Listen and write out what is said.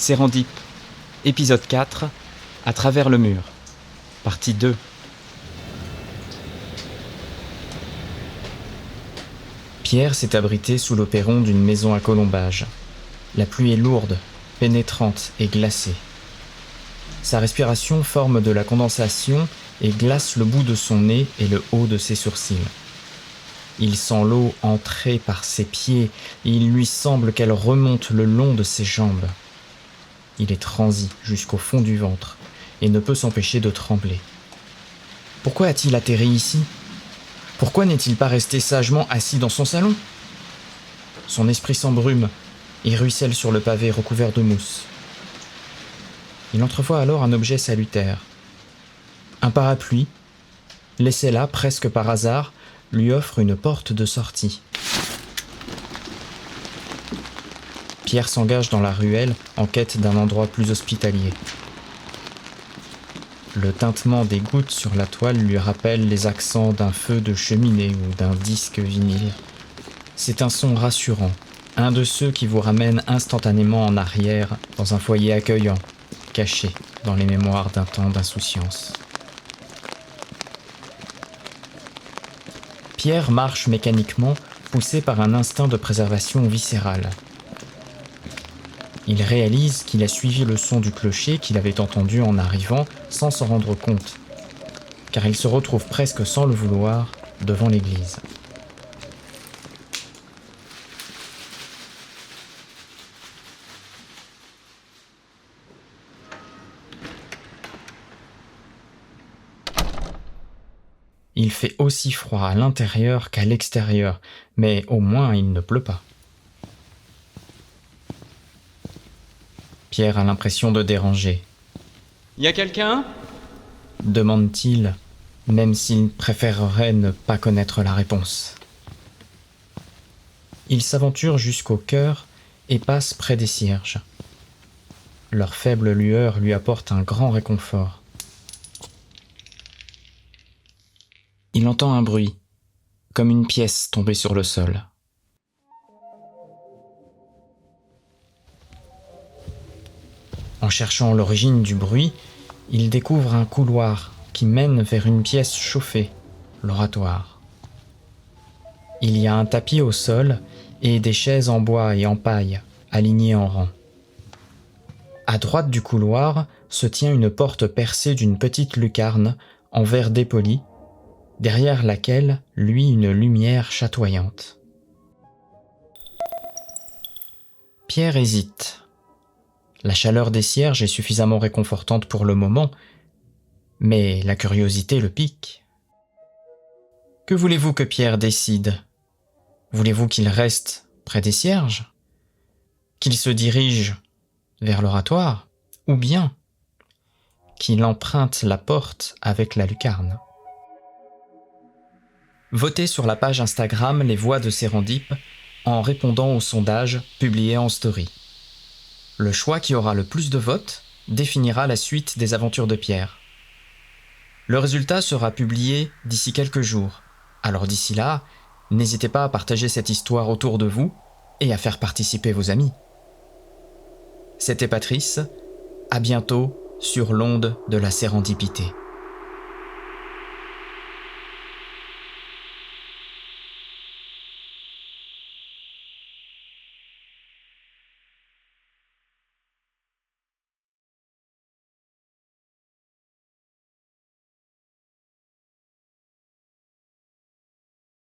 Sérendip, épisode 4, à travers le mur, partie 2. Pierre s'est abrité sous le perron d'une maison à colombages. La pluie est lourde, pénétrante et glacée. Sa respiration forme de la condensation et glace le bout de son nez et le haut de ses sourcils. Il sent l'eau entrer par ses pieds et il lui semble qu'elle remonte le long de ses jambes. Il est transi jusqu'au fond du ventre et ne peut s'empêcher de trembler. Pourquoi a-t-il atterri ici ? Pourquoi n'est-il pas resté sagement assis dans son salon ? Son esprit s'embrume et ruisselle sur le pavé recouvert de mousse. Il entrevoit alors un objet salutaire. Un parapluie, laissé là presque par hasard, lui offre une porte de sortie. Pierre s'engage dans la ruelle en quête d'un endroit plus hospitalier. Le tintement des gouttes sur la toile lui rappelle les accents d'un feu de cheminée ou d'un disque vinyle. C'est un son rassurant, un de ceux qui vous ramènent instantanément en arrière dans un foyer accueillant, caché dans les mémoires d'un temps d'insouciance. Pierre marche mécaniquement, poussé par un instinct de préservation viscérale. Il réalise qu'il a suivi le son du clocher qu'il avait entendu en arrivant sans s'en rendre compte, car il se retrouve presque sans le vouloir devant l'église. Il fait aussi froid à l'intérieur qu'à l'extérieur, mais au moins il ne pleut pas. Pierre a l'impression de déranger. « Y a quelqu'un ?» demande-t-il, même s'il préférerait ne pas connaître la réponse. Il s'aventure jusqu'au chœur et passe près des cierges. Leur faible lueur lui apporte un grand réconfort. Il entend un bruit, comme une pièce tombée sur le sol. En cherchant l'origine du bruit, il découvre un couloir qui mène vers une pièce chauffée, l'oratoire. Il y a un tapis au sol et des chaises en bois et en paille, alignées en rang. À droite du couloir se tient une porte percée d'une petite lucarne en verre dépoli, derrière laquelle luit une lumière chatoyante. Pierre hésite. La chaleur des cierges est suffisamment réconfortante pour le moment, mais la curiosité le pique. Que voulez-vous que Pierre décide ? Voulez-vous qu'il reste près des cierges ? Qu'il se dirige vers l'oratoire ? Ou bien qu'il emprunte la porte avec la lucarne ? Votez sur la page Instagram Les Voix de Sérendip en répondant au sondage publié en story. Le choix qui aura le plus de votes définira la suite des aventures de Pierre. Le résultat sera publié d'ici quelques jours. Alors d'ici là, n'hésitez pas à partager cette histoire autour de vous et à faire participer vos amis. C'était Patrice, à bientôt sur l'onde de la sérendipité.